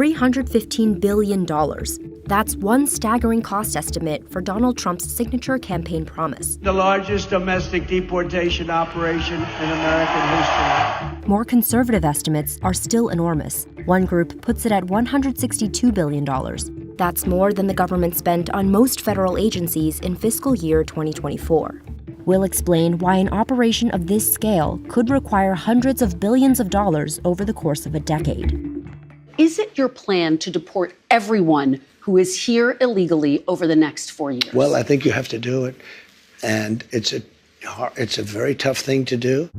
$315 billion. That's one staggering cost estimate for Donald Trump's signature campaign promise. The largest domestic deportation operation in American history. More conservative estimates are still enormous. One group puts it at $162 billion. That's more than the government spent on most federal agencies in fiscal year 2024. We'll explain why an operation of this scale could require hundreds of billions of dollars over the course of a decade. Is it your plan to deport everyone who is here illegally over the next 4 years? Well, I think you have to do it, and it's a very tough thing to do.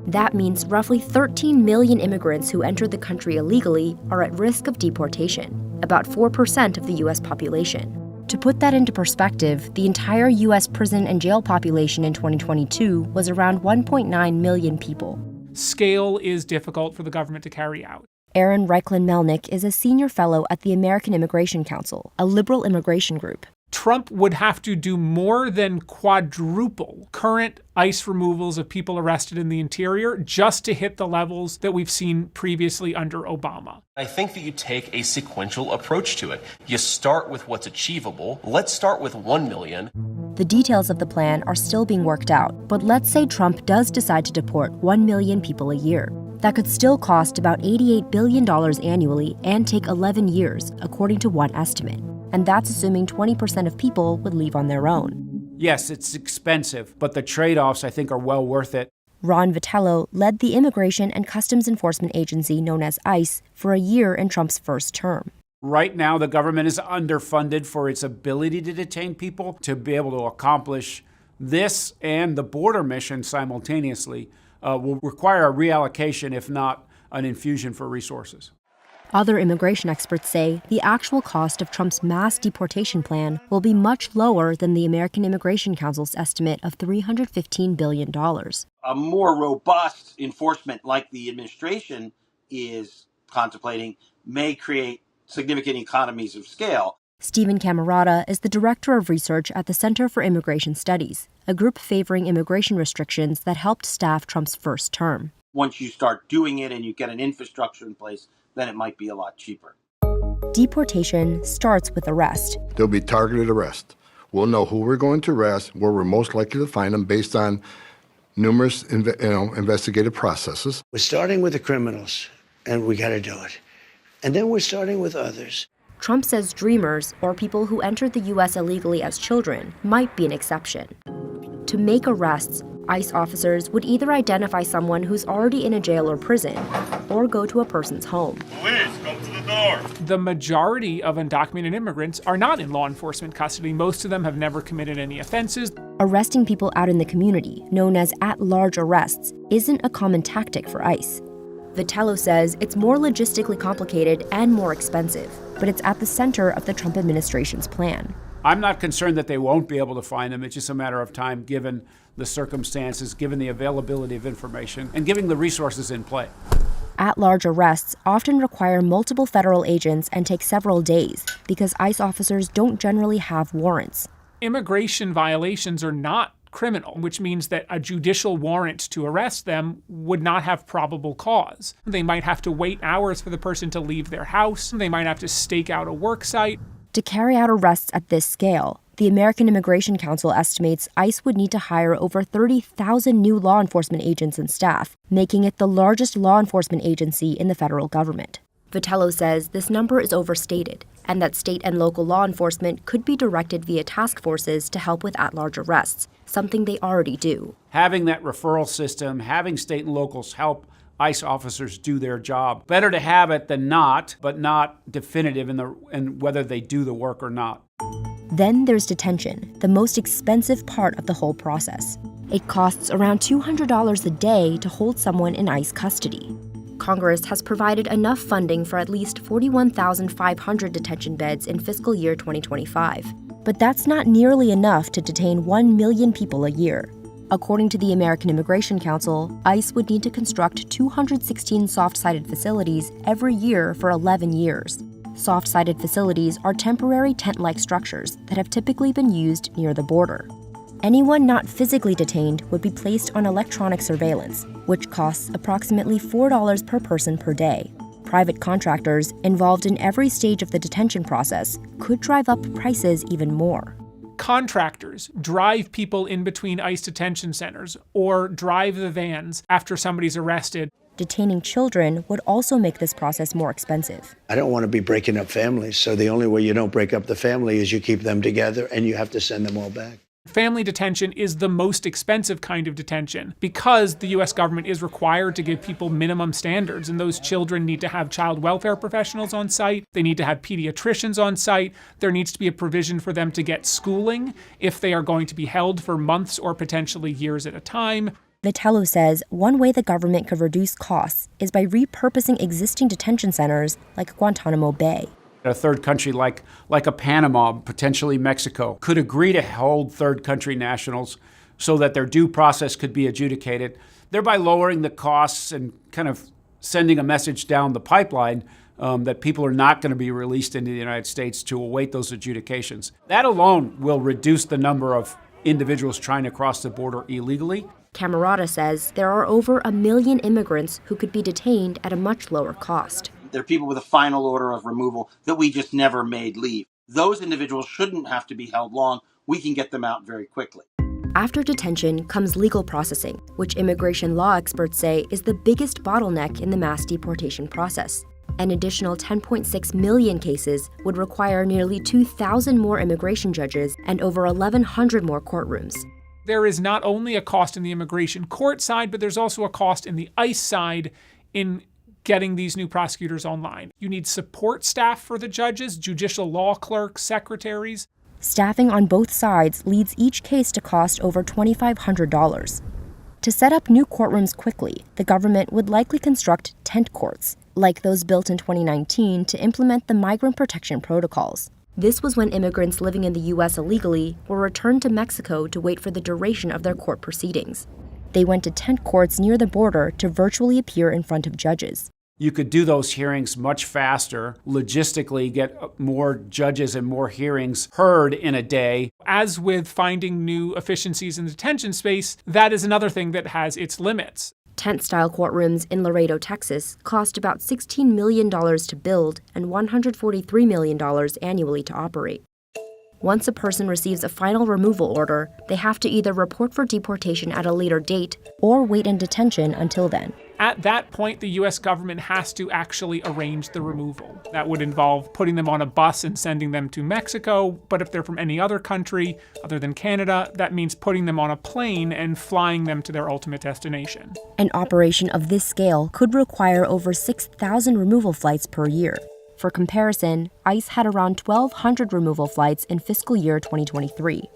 That means roughly 13 million immigrants who entered the country illegally are at risk of deportation, about 4% of the U.S. population. To put that into perspective, the entire U.S. prison and jail population in 2022 was around 1.9 million people. Scale is difficult for the government to carry out. Aaron Reichlin-Melnick is a senior fellow at the American Immigration Council, a liberal immigration group. Trump would have to do more than quadruple current ICE removals of people arrested in the interior just to hit the levels that we've seen previously under Obama. I think that you take a sequential approach to it. You start with what's achievable. Let's start with 1 million. The details of the plan are still being worked out, but let's say Trump does decide to deport 1 million people a year. That could still cost about $88 billion annually and take 11 years, according to one estimate. And that's assuming 20% of people would leave on their own. Yes, it's expensive, but the trade-offs, I think, are well worth it. Ron Vitello led the Immigration and Customs Enforcement Agency known as ICE for a year in Trump's first term. Right now, the government is underfunded for its ability to detain people. To be able to accomplish this and the border mission simultaneously will require a reallocation, if not an infusion for resources. Other immigration experts say the actual cost of Trump's mass deportation plan will be much lower than the American Immigration Council's estimate of $315 billion. A more robust enforcement like the administration is contemplating may create significant economies of scale. Stephen Camarata is the director of research at the Center for Immigration Studies, a group favoring immigration restrictions that helped staff Trump's first term. Once you start doing it and you get an infrastructure in place, then it might be a lot cheaper. Deportation starts with arrest. There'll be targeted arrest. We'll know who we're going to arrest, where we're most likely to find them based on numerous investigative processes. We're starting with the criminals, and we got to do it. And then we're starting with others. Trump says dreamers, or people who entered the U.S. illegally as children, might be an exception. To make arrests, ICE officers would either identify someone who's already in a jail or prison, or go to a person's home. Police, come to the door. The majority of undocumented immigrants are not in law enforcement custody. Most of them have never committed any offenses. Arresting people out in the community, known as at-large arrests, isn't a common tactic for ICE. Vitello says it's more logistically complicated and more expensive, but it's at the center of the Trump administration's plan. I'm not concerned that they won't be able to find them. It's just a matter of time, given the circumstances, given the availability of information, and given the resources in play. At-large arrests often require multiple federal agents and take several days because ICE officers don't generally have warrants. Immigration violations are not criminal, which means that a judicial warrant to arrest them would not have probable cause. They might have to wait hours for the person to leave their house. They might have to stake out a work site. To carry out arrests at this scale, the American Immigration Council estimates ICE would need to hire over 30,000 new law enforcement agents and staff, making it the largest law enforcement agency in the federal government. Vitello says this number is overstated, and that state and local law enforcement could be directed via task forces to help with at-large arrests, something they already do. Having that referral system, having state and locals help ICE officers do their job. Better to have it than not, but not definitive in whether they do the work or not. Then there's detention, the most expensive part of the whole process. It costs around $200 a day to hold someone in ICE custody. Congress has provided enough funding for at least 41,500 detention beds in fiscal year 2025. But that's not nearly enough to detain 1 million people a year. According to the American Immigration Council, ICE would need to construct 216 soft-sided facilities every year for 11 years. Soft-sided facilities are temporary tent-like structures that have typically been used near the border. Anyone not physically detained would be placed on electronic surveillance, which costs approximately $4 per person per day. private contractors involved in every stage of the detention process could drive up prices even more. Contractors drive people in between ICE detention centers or drive the vans after somebody's arrested. Detaining children would also make this process more expensive. I don't want to be breaking up families, so the only way you don't break up the family is you keep them together and you have to send them all back. Family detention is the most expensive kind of detention because the U.S. government is required to give people minimum standards, and those children need to have child welfare professionals on site. They need to have pediatricians on site. There needs to be a provision for them to get schooling if they are going to be held for months or potentially years at a time. Vitello says one way the government could reduce costs is by repurposing existing detention centers like Guantanamo Bay. A third country like a Panama, potentially Mexico, could agree to hold third country nationals so that their due process could be adjudicated, thereby lowering the costs and kind of sending a message down the pipeline that people are not going to be released into the United States to await those adjudications. That alone will reduce the number of individuals trying to cross the border illegally. Camerata says there are over 1 million immigrants who could be detained at a much lower cost. There are people with a final order of removal that we just never made leave. Those individuals shouldn't have to be held long. We can get them out very quickly. After detention comes legal processing, which immigration law experts say is the biggest bottleneck in the mass deportation process. An additional 10.6 million cases would require nearly 2,000 more immigration judges and over 1,100 more courtrooms. There is not only a cost in the immigration court side, but there's also a cost in the ICE side in getting these new prosecutors online. You need support staff for the judges, judicial law clerks, secretaries. Staffing on both sides leads each case to cost over $2,500. To set up new courtrooms quickly, the government would likely construct tent courts, like those built in 2019 to implement the migrant protection protocols. This was when immigrants living in the U.S. illegally were returned to Mexico to wait for the duration of their court proceedings. They went to tent courts near the border to virtually appear in front of judges. You could do those hearings much faster, logistically get more judges and more hearings heard in a day. As with finding new efficiencies in the detention space, that is another thing that has its limits. Tent-style courtrooms in Laredo, Texas, cost about $16 million to build and $143 million annually to operate. Once a person receives a final removal order, they have to either report for deportation at a later date or wait in detention until then. At that point, the U.S. government has to actually arrange the removal. That would involve putting them on a bus and sending them to Mexico, but if they're from any other country other than Canada, that means putting them on a plane and flying them to their ultimate destination. An operation of this scale could require over 6,000 removal flights per year. For comparison, ICE had around 1,200 removal flights in fiscal year 2023.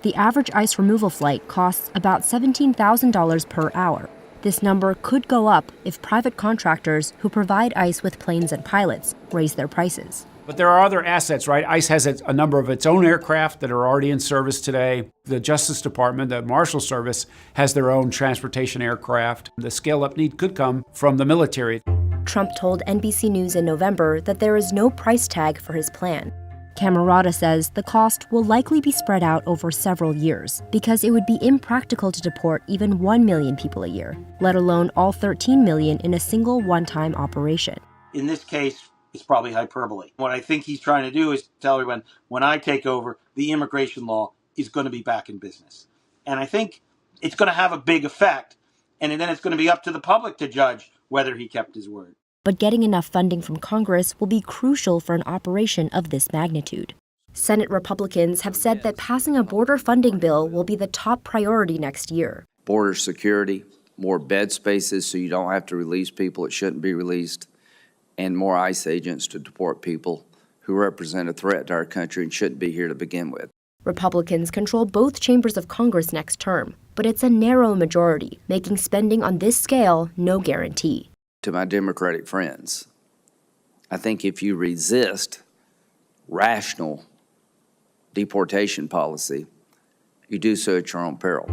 The average ICE removal flight costs about $17,000 per hour. This number could go up if private contractors who provide ICE with planes and pilots raise their prices. But there are other assets, right? ICE has a number of its own aircraft that are already in service today. The Justice Department, the Marshal Service, has their own transportation aircraft. The scale-up need could come from the military. Trump told NBC News in November that there is no price tag for his plan. Camerata says the cost will likely be spread out over several years because it would be impractical to deport even 1 million people a year, let alone all 13 million in a single one-time operation. In this case, it's probably hyperbole. What I think he's trying to do is tell everyone, when I take over, the immigration law is going to be back in business. And I think it's going to have a big effect, and then it's going to be up to the public to judge whether he kept his word. But getting enough funding from Congress will be crucial for an operation of this magnitude. Senate Republicans have said that passing a border funding bill will be the top priority next year. Border security, more bed spaces so you don't have to release people that shouldn't be released, and more ICE agents to deport people who represent a threat to our country and shouldn't be here to begin with. Republicans control both chambers of Congress next term, but it's a narrow majority, making spending on this scale no guarantee. To my Democratic friends, I think if you resist rational deportation policy, you do so at your own peril.